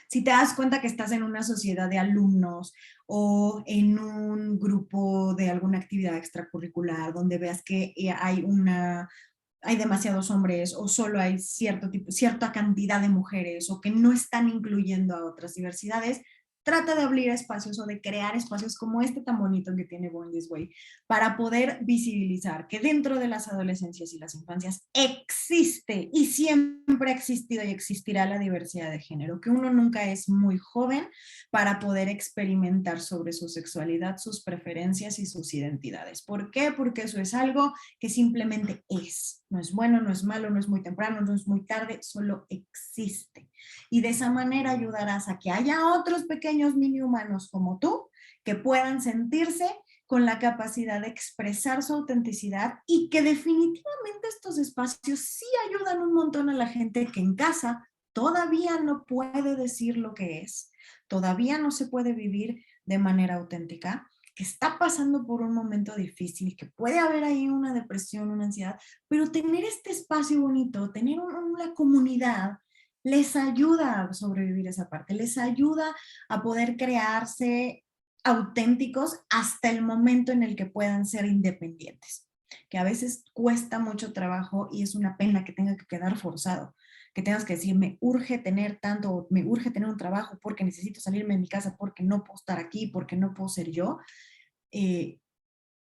Si te das cuenta que estás en una sociedad de alumnos o en un grupo de alguna actividad extracurricular donde veas que hay demasiados hombres o solo hay cierta cantidad de mujeres o que no están incluyendo a otras diversidades, trata de abrir espacios o de crear espacios como este tan bonito que tiene Born This Way para poder visibilizar que dentro de las adolescencias y las infancias existe y siempre ha existido y existirá la diversidad de género, que uno nunca es muy joven para poder experimentar sobre su sexualidad, sus preferencias y sus identidades. ¿Por qué? Porque eso es algo que simplemente es. No es bueno, no es malo, no es muy temprano, no es muy tarde, solo existe. Y de esa manera ayudarás a que haya otros pequeños mini humanos como tú que puedan sentirse con la capacidad de expresar su autenticidad y que definitivamente estos espacios sí ayudan un montón a la gente que en casa todavía no puede decir lo que es, todavía no se puede vivir de manera auténtica, que está pasando por un momento difícil, que puede haber ahí una depresión, una ansiedad, pero tener este espacio bonito, tener una comunidad, les ayuda a sobrevivir esa parte, les ayuda a poder crearse auténticos hasta el momento en el que puedan ser independientes, que a veces cuesta mucho trabajo y es una pena que tenga que quedar forzado, que tengas que decir, me urge tener tanto, me urge tener un trabajo porque necesito salirme de mi casa, porque no puedo estar aquí, porque no puedo ser yo,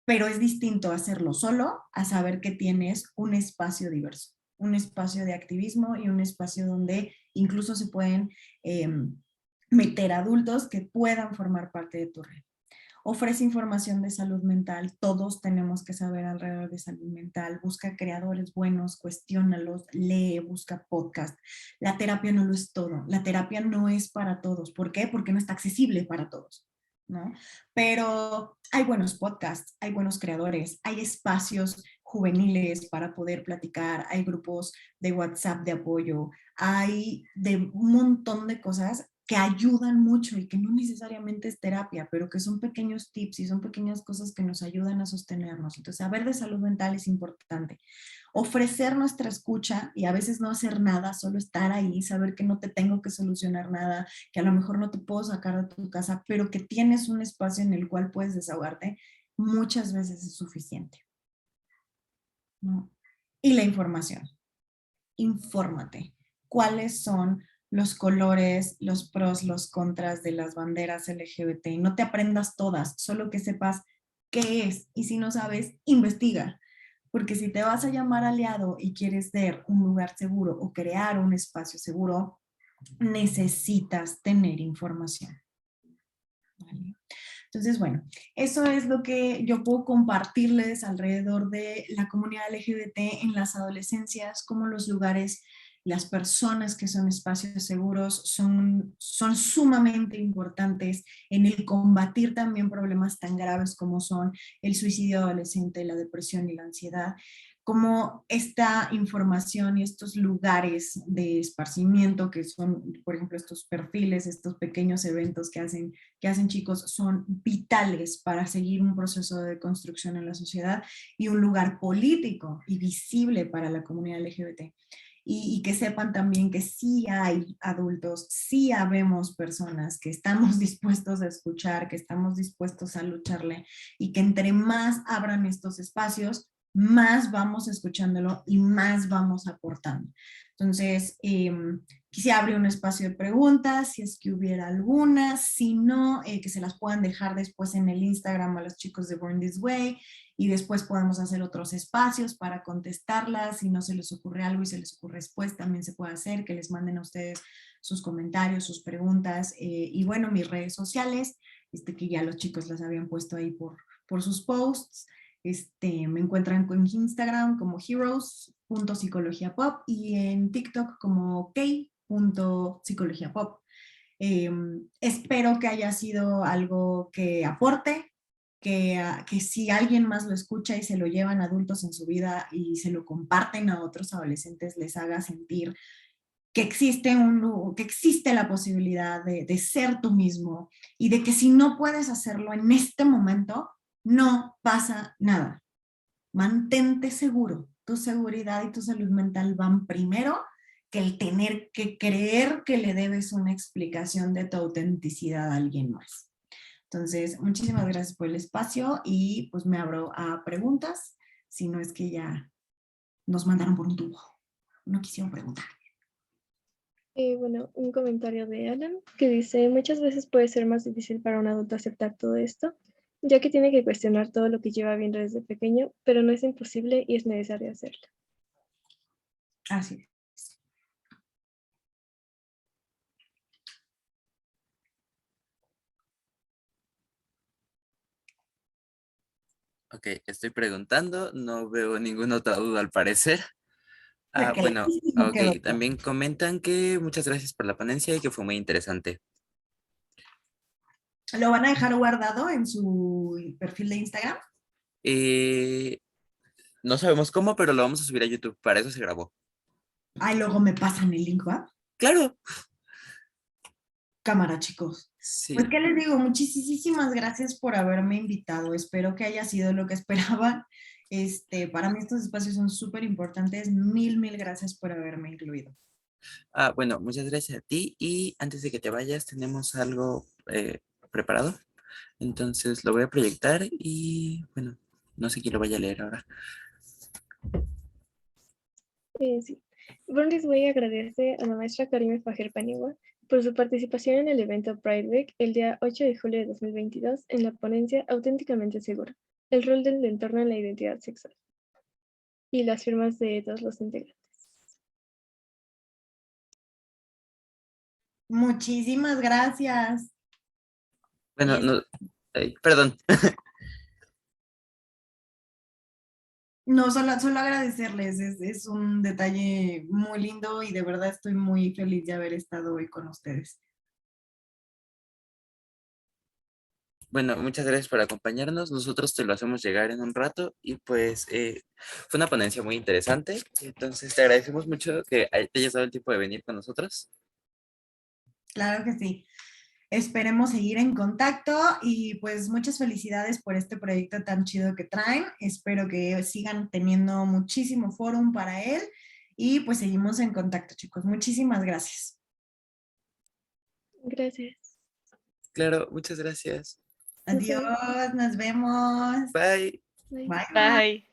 pero es distinto hacerlo solo a saber que tienes un espacio diverso, un espacio de activismo y un espacio donde incluso se pueden meter adultos que puedan formar parte de tu red. Ofrece información de salud mental, todos tenemos que saber alrededor de salud mental, busca creadores buenos, cuestiónalos, lee, busca podcast. La terapia no lo es todo, la terapia no es para todos. ¿Por qué? Porque no está accesible para todos, ¿no? Pero hay buenos podcasts, hay buenos creadores, hay espacios juveniles para poder platicar, hay grupos de WhatsApp de apoyo, hay de un montón de cosas que ayudan mucho y que no necesariamente es terapia, pero que son pequeños tips y son pequeñas cosas que nos ayudan a sostenernos. Entonces, saber de salud mental es importante. Ofrecer nuestra escucha y a veces no hacer nada, solo estar ahí, saber que no te tengo que solucionar nada, que a lo mejor no te puedo sacar de tu casa, pero que tienes un espacio en el cual puedes desahogarte, muchas veces es suficiente, ¿no? Y la información. Infórmate. ¿Cuáles son los colores, los pros, los contras de las banderas LGBT? No te aprendas todas, solo que sepas qué es. Y si no sabes, investiga. Porque si te vas a llamar aliado y quieres ser un lugar seguro o crear un espacio seguro, necesitas tener información. ¿Vale? Entonces, bueno, eso es lo que yo puedo compartirles alrededor de la comunidad LGBT en las adolescencias, como los lugares, las personas que son espacios seguros son sumamente importantes en el combatir también problemas tan graves como son el suicidio adolescente, la depresión y la ansiedad, como esta información y estos lugares de esparcimiento que son, por ejemplo, estos perfiles, estos pequeños eventos que hacen chicos son vitales para seguir un proceso de construcción en la sociedad y un lugar político y visible para la comunidad LGBT. Y que sepan también que sí hay adultos, sí habemos personas que estamos dispuestos a escuchar, que estamos dispuestos a lucharle y que entre más abran estos espacios, más vamos escuchándolo y más vamos aportando. Entonces, quisiera abrir un espacio de preguntas, si es que hubiera algunas, si no, que se las puedan dejar después en el Instagram a los chicos de Born This Way y después podemos hacer otros espacios para contestarlas, si no se les ocurre algo y se les ocurre después, también se puede hacer, que les manden a ustedes sus comentarios, sus preguntas, y bueno, mis redes sociales, que ya los chicos las habían puesto ahí por sus posts. Me encuentran en Instagram como heroes.psicologiapop y en TikTok como k.psicologiapop. Espero que haya sido algo que aporte, que si alguien más lo escucha y se lo llevan adultos en su vida y se lo comparten a otros adolescentes, les haga sentir que existe la posibilidad de ser tú mismo y de que si no puedes hacerlo en este momento, no pasa nada. Mantente seguro. Tu seguridad y tu salud mental van primero que el tener que creer que le debes una explicación de tu autenticidad a alguien más. Entonces, muchísimas gracias por el espacio y pues me abro a preguntas, si no es que ya nos mandaron por un tubo. No quisieron preguntar. Bueno, un comentario de Alan que dice, muchas veces puede ser más difícil para un adulto aceptar todo esto, ya que tiene que cuestionar todo lo que lleva viendo desde pequeño, pero no es imposible y es necesario hacerlo. Así es. Ok, estoy preguntando, no veo ninguna otra duda al parecer. Bueno, Clarísimo ok, quedó. también comentan que muchas gracias por la ponencia y que fue muy interesante. ¿Lo van a dejar guardado en su perfil de Instagram? No sabemos cómo, pero lo vamos a subir a YouTube, para eso se grabó. Ay, luego me pasan el link, ¿va? Claro. Cámara, chicos. Sí. Pues, ¿qué les digo? Muchísimas gracias por haberme invitado. Espero que haya sido lo que esperaban. Para mí estos espacios son súper importantes. Mil gracias por haberme incluido. Bueno, muchas gracias a ti y antes de que te vayas tenemos algo preparado. Entonces lo voy a proyectar y bueno, no sé quién lo vaya a leer ahora. Sí. Brundis Way agradece a la maestra Karime Fajer Paniagua por su participación en el evento Pride Week el día 8 de julio de 2022 en la ponencia Auténticamente Segura, el rol del entorno en la identidad sexual, y las firmas de todos los integrantes. Muchísimas gracias. Bueno, no, perdón. No, solo agradecerles. Es un detalle muy lindo y de verdad estoy muy feliz de haber estado hoy con ustedes. Bueno, muchas gracias por acompañarnos. Nosotros te lo hacemos llegar en un rato y pues fue una ponencia muy interesante. Entonces te agradecemos mucho que te hayas dado el tiempo de venir con nosotros. Claro que sí. Esperemos seguir en contacto y pues muchas felicidades por este proyecto tan chido que traen. Espero que sigan teniendo muchísimo fórum para él y pues seguimos en contacto, chicos. Muchísimas gracias. Gracias. Claro, muchas gracias. Adiós, nos vemos. Bye. Bye. Bye, bye. Bye.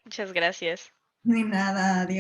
Muchas gracias. Ni nada, adiós.